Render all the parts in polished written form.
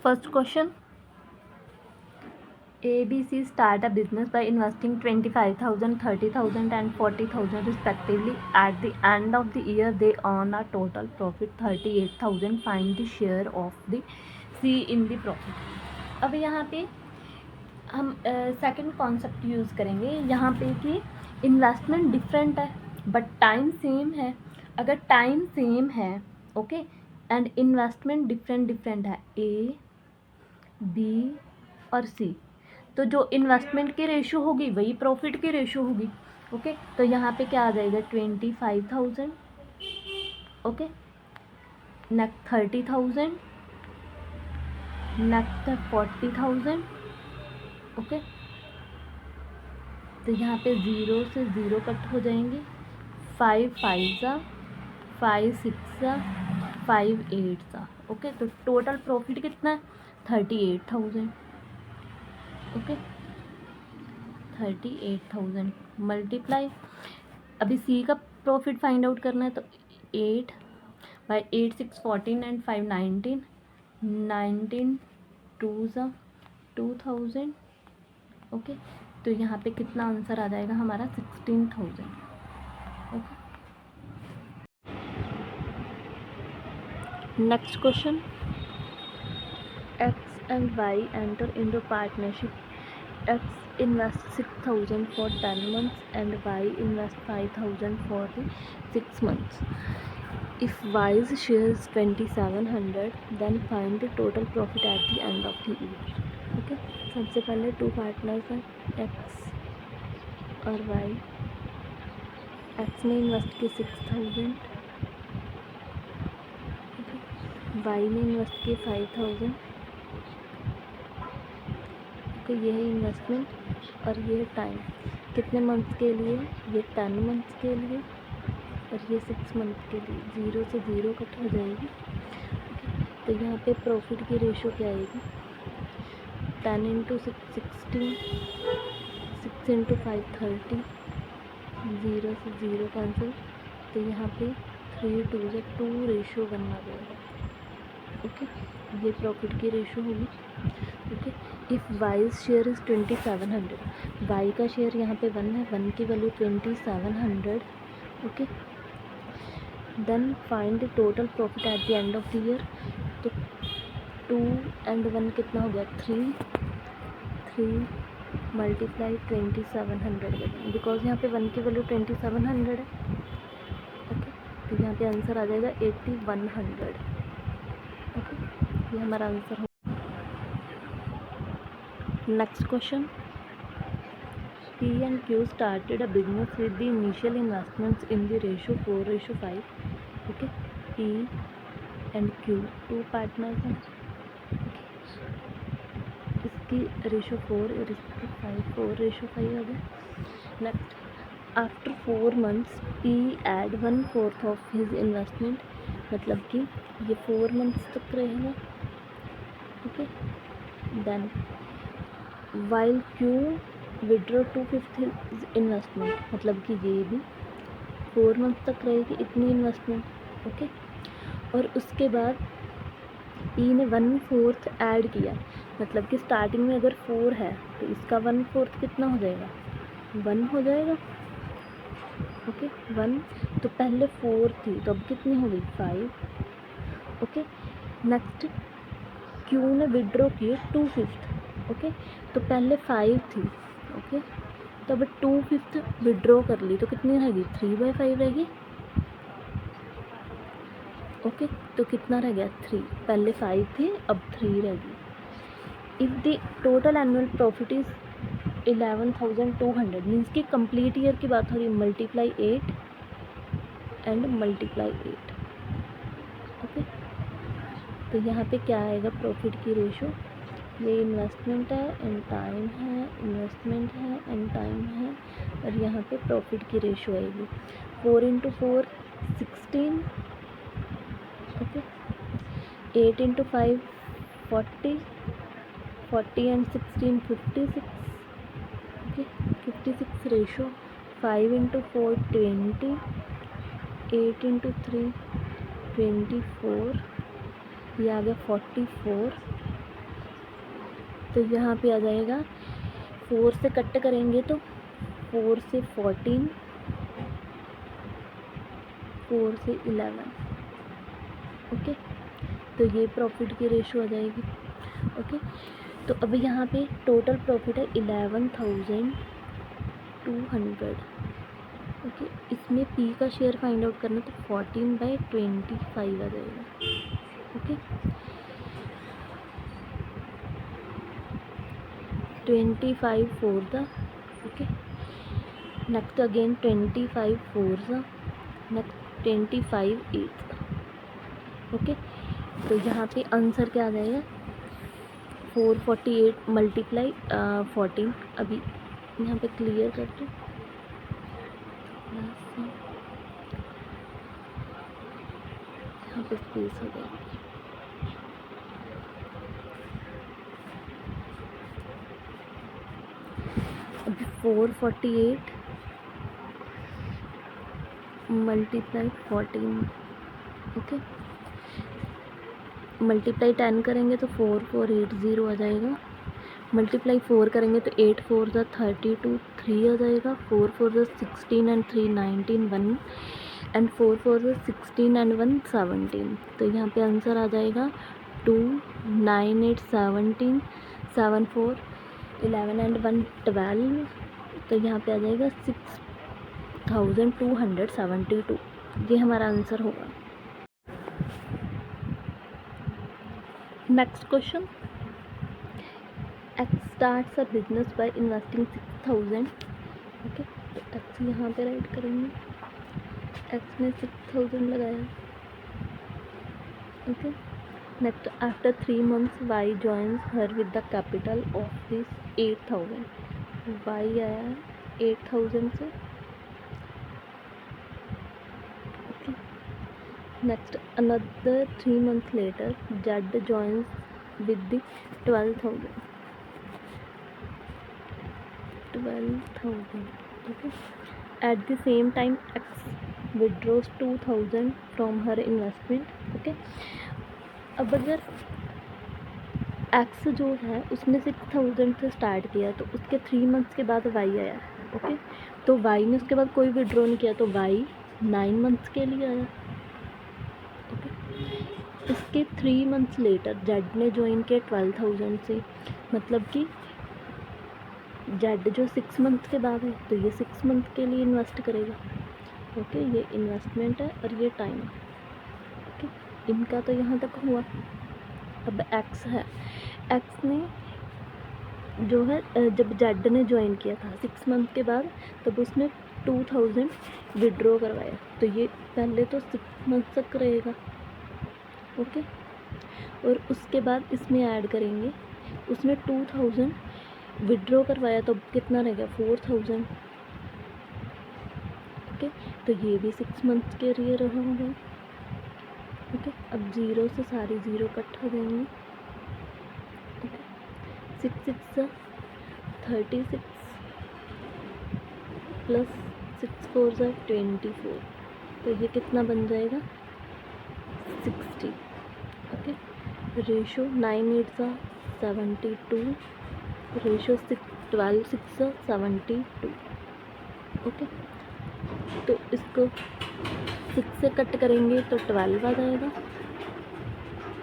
First question. ABC start a business by investing 25,000, 30,000 and 40,000 respectively. At the end of the year, they earn a total profit 38,000. Find the share of the C in the profit. अब यहाँ पे हम second concept use करेंगे यहाँ पे कि investment different है but time same है. अगर टाइम सेम है ओके एंड इन्वेस्टमेंट डिफरेंट है A, B और C, तो जो इन्वेस्टमेंट की रेशो होगी वही प्रॉफिट की रेशो होगी. ओके तो यहाँ पे क्या आ जाएगा 25,000 ओके नेक्स्ट 30,000 नेक्स्ट 40,000 ओके. तो यहाँ पे 0 से 0 कट हो जाएंगे. 5 5 सा 5 6 सा 5 8 सा ओके. तो टोटल प्रॉफिट कितना है 38,000 ओके. 38,000 मल्टीप्लाई. अभी सी का प्रॉफिट फाइंड आउट करना है तो 8 बाई 8 6 14 एंड 5 19 19 2 सा 2000 ओके. तो यहाँ पे कितना आंसर आ जाएगा हमारा 16,000 okay. Next question. X and Y enter into partnership. X invest 6,000 for 10 months and Y invest 5,000 for the 6 months. If Y's share is 2,700, then find the total profit at the end of the year. Okay. सबसे पहले 2 partners हैं X और Y. X ने invest किए 6,000 Y ने invest किए 5,000 तो ये है इन्वेस्टमेंट और ये है टाइम. कितने मंथ्स के लिए? ये 10 मंथ्स के लिए और ये 6 मंथ के लिए. 0 से 0 कट हो जाएगी. तो यहाँ पे प्रॉफिट की रेशो क्या आएगी 10 इंटू 6 16 6 इंटू 5 30 0 से 0 कैंसिल. तो यहाँ पे 3 2 से 2 रेशो बनना पड़ेगा ओके. ये प्रॉफिट की रेशो होगी okay. If Y's share is 2,700, Y का शेयर यहाँ पे 1 है. 1 की value 2,700 okay. Then find the total profit at the end of the year. तो 2 एंड 1 कितना हो गया 3 मल्टीप्लाई 2,700 बिकॉज यहाँ पे 1 की वैल्यू 2,700 है ओके. तो यहाँ पे आंसर आ जाएगा 8,100 ओके. ये हमारा आंसर हो. Next question. P and Q started a business with the initial investments in the ratio 4:5 okay. P and Q 2 partners हैं इसकी रेशो 4 और इसकी 5 4:5 हो गया. Next after 4 months P add 1/4 of his investment. मतलब कि ये 4 मंथ्स तक रहेगा okay. Then while Q withdraw 2/5 his investment. मतलब कि ये भी 4 मंथ तक रहेगी इतनी इन्वेस्टमेंट ओके. और उसके बाद P ने 1/4 ऐड किया. मतलब कि स्टार्टिंग में अगर 4 है तो इसका 1/4 कितना हो जाएगा 1 हो जाएगा ओके. 1 तो पहले 4 थी तो अब कितनी हो गई 5 ओके. नेक्स्ट Q ने विड्रॉ किए 2/5 ओके. तो पहले 5 थी ओके. तो अब 2/5 विड्रॉ कर ली तो कितनी रहेगी 3/5 रहेगी ओके. तो कितना रह गया 3. पहले 5 थी अब 3 रहेगी. If the total annual profit is 11,200 means कि कंप्लीट ईयर की बात हो रही है. Multiply 8 and multiply 8 okay. तो यहाँ पे क्या आएगा प्रॉफिट की रेशो. ये इन्वेस्टमेंट है एंड टाइम है, इन्वेस्टमेंट है एंड टाइम है और यहाँ पे प्रॉफिट की रेशो आएगी 4 into 4 16 okay. 8 into 5 40 and 16 56 okay. 56 ratio. 5 into 4 20 8 into 3 24 ये आ गया 44 तो यहाँ पे आ जाएगा 4 से कट करेंगे तो 4 से 14, 4 से 11। ओके, तो ये प्रॉफिट की रेशो आ जाएगी। ओके, तो अब यहाँ पे टोटल प्रॉफिट है 11,200। ओके, इसमें पी का शेयर फाइंड आउट करना तो 14/25 आ जाएगा। Okay, 25 for the, okay, next again 25 for the, next 25 8। Okay, तो यहाँ पे आंसर क्या आ जाएगा 448 मल्टीप्लाई 14। अभी यहाँ पे क्लियर कर दो, यहाँ पे स्पेस हो जाएगी। अभी 448 मल्टीप्लाई 14। ओके, मल्टीप्लाई 10 करेंगे तो 4480 आ जाएगा। मल्टीप्लाई 4 करेंगे तो 8 4 ज़ा 32 3 आ जाएगा। 4 4 ज़ा 16 एंड 3 19 1 एंड 4 4 ज़ा 16 एंड 1 17। तो यहाँ पे आंसर आ जाएगा 2 9 8 17 7 4 11 एंड 1 12। तो यहाँ पे आ जाएगा 6272। ये हमारा आंसर होगा। Next question, X starts a business by investing 6000। Okay, तो एक्स यहाँ पे राइट करेंगे, एक्स ने 6000 लगाया। Okay, next after 3 months Y joins her with the capital of this 8000। Y आया 8000 से। Okay, next another 3 months later Z joins with the 12,000। Okay, at the same time X withdraws 2000 from her investment। okay, अब अगर X जो है उसने 6000 से start किया तो उसके 3 months के बाद Y आया। ओके, तो Y ने उसके बाद कोई विड्रॉ नहीं किया तो Y 9 months के लिए आया। ओके, इसके 3 months लेटर जेड ने ज्वाइन किया 12,000 से, मतलब कि जेड जो 6 मंथ के बाद है तो ये 6 मंथ के लिए इन्वेस्ट करेगा। ओके, ये इन्वेस्टमेंट है और ये टाइम है। ओके, इनका तो यहाँ तक हुआ। अब एक्स है, एक्स ने जो है जब जेड ने ज्वाइन किया था 6 मंथ के बाद तब उसने 2000 विड्रॉ करवाया, तो ये पहले तो 6 मंथ तक रहेगा। ओके, और उसके बाद इसमें ऐड करेंगे, उसने 2000 विड्रॉ करवाया तो कितना रहेगा 4000। ओके, तो ये भी 6 मंथ्स के लिए रहा होगा। ओके, अब 0 से सारी 0 कट हो जाएंगे। ओके, 6 6 36 प्लस 6 4 24, तो ये कितना बन जाएगा 60। Okay, ratio 9 8 72, ratio 12 6 72। ओके, तो इसको 6 से कट करेंगे तो 12 आ जाएगा।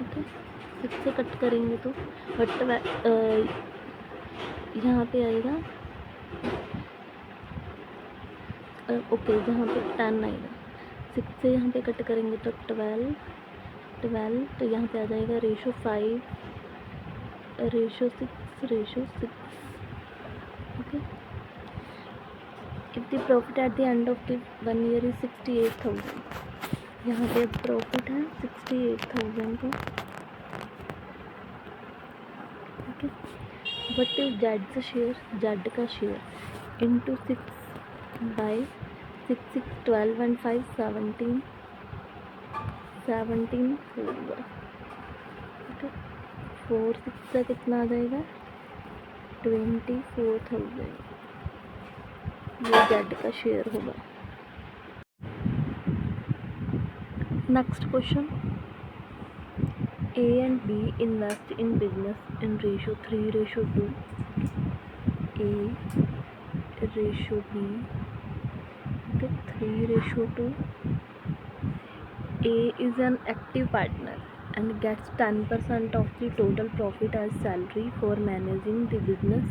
ओके, 6 से कट करेंगे तो बट यहाँ पे आएगा ओके, यहाँ पे 10 आएगा। 6 से यहाँ पे कट करेंगे तो 12, तो यहाँ पे आ जाएगा ratio 5, ratio 6, ratio 6। Okay, if the profit at the end of the 1 year is 68,000। यहाँ पे प्रॉफिट है 68,000 का। Okay, what is Z share, Z का शेयर इंटू 6 बाई 6 6 12 and 5 17 होगा। ओके, 4 6 का कितना आ जाएगा 24,000। ये जेड का शेयर होगा। Next question, A and B invest in business in ratio 3:2. A ratio B, okay, 3:2. A is an active partner and gets 10% of the total profit as salary for managing the business.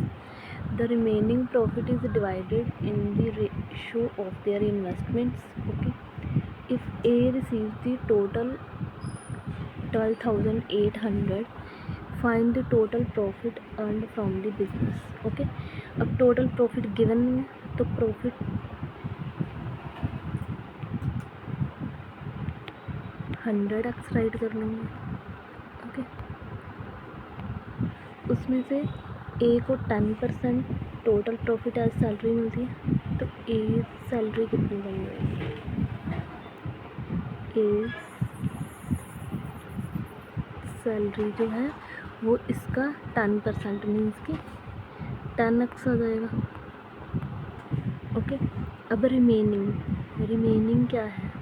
The remaining profit is divided in the ratio of their investments. Okay, if A receives the total 12,800, find the total profit earned from the business. Okay, अब total profit given नहीं है तो profit 100x right कर लेंगे. Okay, उसमें से A को 10% total profit as salary मिलती है, तो A सैलरी कितनी बन जाएगी? A सैलरी जो है वो इसका 10% मीन्स कि 10x आ जाएगा. ओके, अब रिमेनिंग क्या है?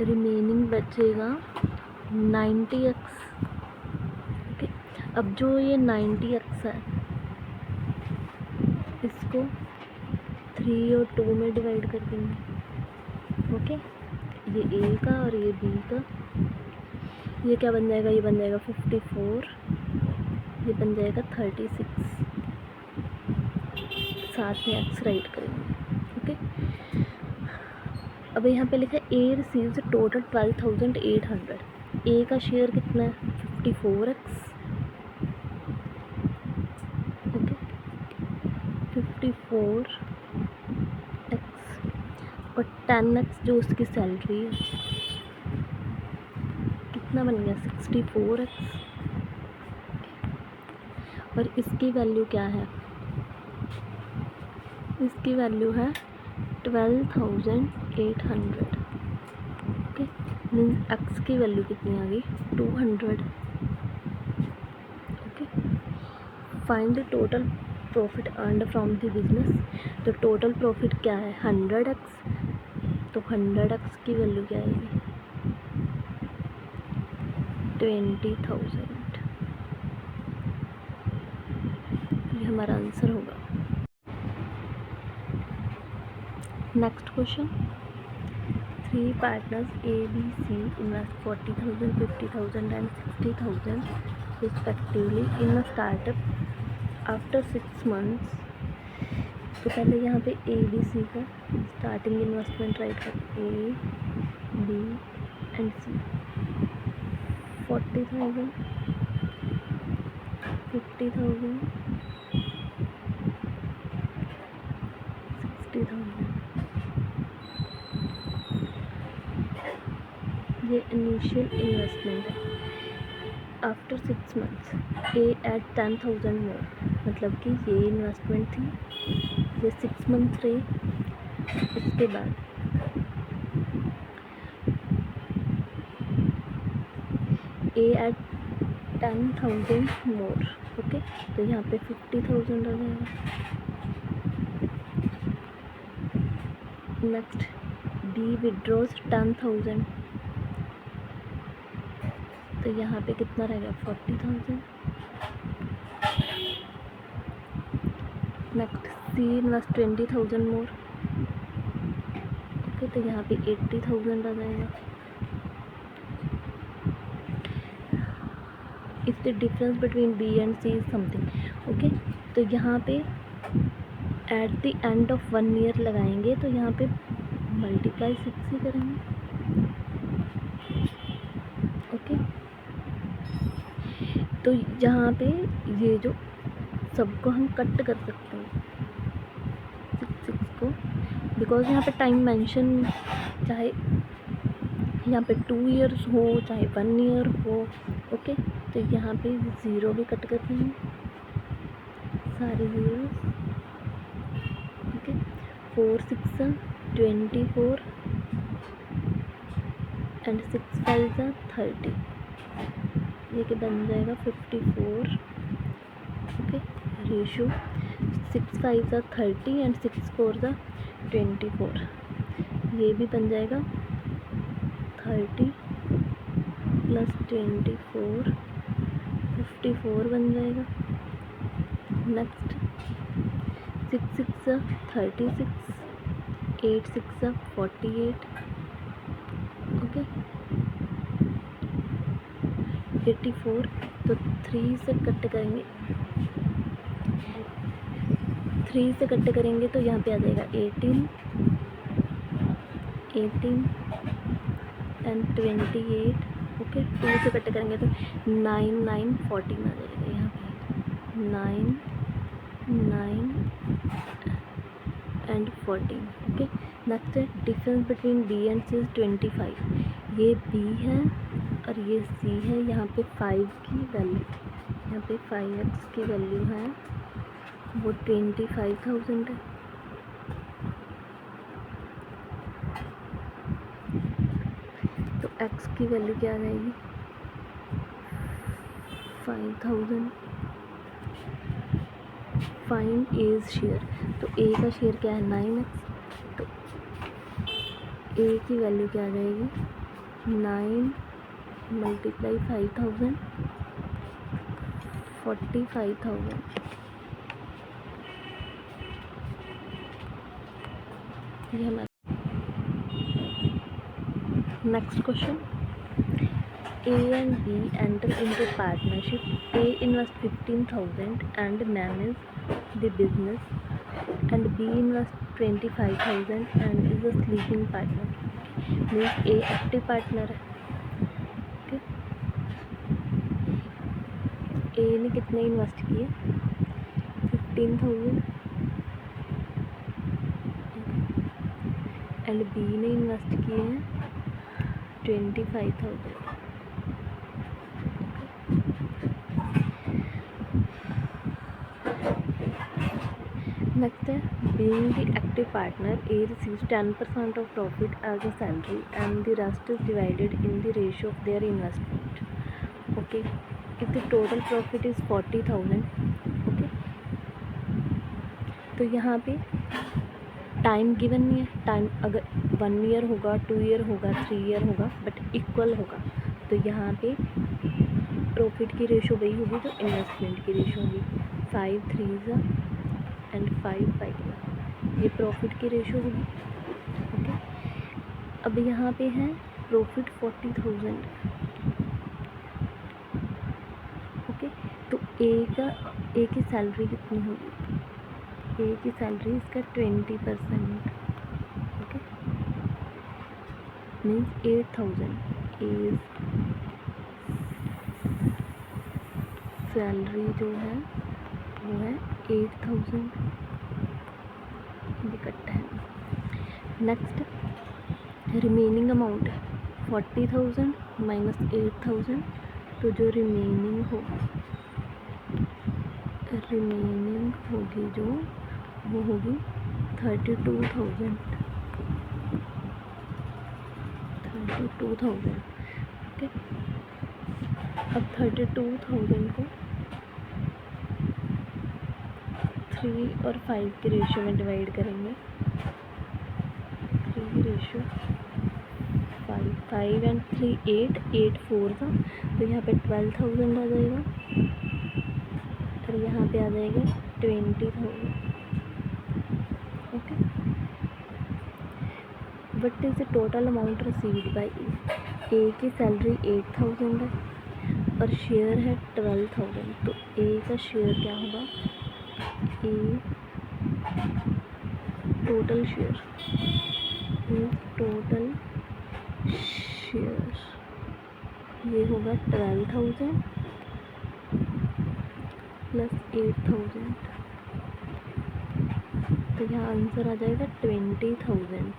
रिमेनिंग बचेगा 90x. ओके, अब जो ये 90x है इसको 3 और 2 में डिवाइड कर देंगे. ओके, ये A का और ये B का, ये क्या बन जाएगा? ये बन जाएगा 54, ये बन जाएगा 36, साथ में x राइट करेंगे. ओके, अब यहाँ पे लिखा है A रिसीव्स टोटल 12,800. A का शेयर कितना है? 54x. ओके, 54x और 10x जो उसकी सैलरी है, कितना बन गया? 64x. और इसकी वैल्यू क्या है? इसकी वैल्यू है 12,800. ओके, मीन्स x की वैल्यू कितनी आ गई? 200. Okay, find the total profit earned from the business. तो टोटल प्रॉफिट क्या है? 100x. तो 100x की वैल्यू क्या आएगी? 20,000. ये हमारा आंसर होगा. Next question. 3 partners A, B, C invest 40,000, 50,000 and 60,000 respectively in a startup. After 6 months, तो पहले यहाँ पे A, B, C का स्टार्टिंग इन्वेस्टमेंट राइट कर. A, B and C. 40,000, 50,000, 60,000. ये इनिशियल इन्वेस्टमेंट है. आफ्टर 6 मंथ्स A एट 10,000 मोर, मतलब कि ये इन्वेस्टमेंट थी, ये 6 मंथ्स रही. इसके बाद A एट 10,000 मोर. ओके, तो यहाँ पे 50,000 आ जाएगा. नेक्स्ट B विड्रॉज 10,000, तो यहाँ पे कितना रहेगा? 40,000. नेक्स्ट C इन्वेस्ट 20,000 मोर. ओके, तो यहाँ पे 80,000 आ जाएगा. If the difference between B and C is something. Okay, तो यहाँ पे eight the end of 1 year लगाएंगे, तो यहाँ पे मल्टीप्लाई 6 ही करेंगे. ओके, तो यहाँ पे ये जो सबको हम कट कर सकते हैं 6 को, बिकॉज यहाँ पे टाइम मेंशन, चाहे यहाँ पे 2 इयर्स हो चाहे 1 ईयर हो. ओके, तो यहाँ पे 0 भी कट करते हैं, सारे 0. Okay, 4 6 24 and 6 5 30. ये कि बन जाएगा 54. Okay, ratio 6 5 30 and 6 4 24. ये भी बन जाएगा 30 24, 54 बन जाएगा। Next 6 6 36, 8 6 48, okay 84। तो 3 से कट करेंगे, 3 से कट करेंगे तो यहाँ पे आ जाएगा 18 एंड 28, ओके 2 से कट करेंगे तो 9 9 14 आ जाएगा। यहाँ पे 9 9 एंड 14, ओके। नेक्स्ट है डिफरेंस बिटवीन बी एंड सी 25। ये बी है और ये सी है। यहाँ पे 5 की वैल्यू, यहाँ पे 5x की वैल्यू है वो 25,000 है। तो x की वैल्यू क्या आ जाएगी 5,000। फाइंड एज शेयर, तो ए का शेयर क्या है 9x, तो ए की वैल्यू क्या आ जाएगी 9 × 5,000 45,000। ये हमारा next question. A and B enter into partnership. A invest 15,000 and manage the business, and B invest 25,000 and is a sleeping partner. Means A active partner है, okay? A ने कितने इन्वेस्ट किए 15,000 एंड B ने invest किए हैं 25,000। Next है being the active partner, A receives 10% of profit as a salary and the rest is divided in the ratio of their investment. Okay, if the total profit is 40,000, okay, तो यहाँ पे time given नहीं है। Time अगर 1 year होगा, 2 year होगा, 3 year होगा, but equal होगा। तो यहाँ पे प्रॉफिट की रेशो वही होगी जो इन्वेस्टमेंट की रेशो होगी। 5 3 एंड 5 5, ये प्रॉफिट की रेशो होगी, ओके। अब यहाँ पे है प्रॉफिट 40,000, ओके। तो ए की सैलरी कितनी होगी, ए की सैलरी इसका 20%, ओके। मीन्स 8,000 इज सैलरी जो है वो है 8,000, इकट्ठा है। नेक्स्ट रिमेनिंग अमाउंट 40,000 माइनस 8,000, तो जो रिमेनिंग होगी जो वो होगी 32,000, ओके। अब 32,000 को 3 और 5 के रेशियो में डिवाइड करेंगे। 3:5, 5 एंड 3 8, 8 4 का, तो यहाँ पे 12,000 आ जाएगा और यहाँ पे आ जाएगा 20,000, okay. What is the total amount received by A की सैलरी 8,000 है और शेयर है 12,000, तो ए का शेयर क्या होगा, ए टोटल शेयर ये होगा 12,000 प्लस 8,000, तो यहाँ आंसर आ जाएगा 20,000।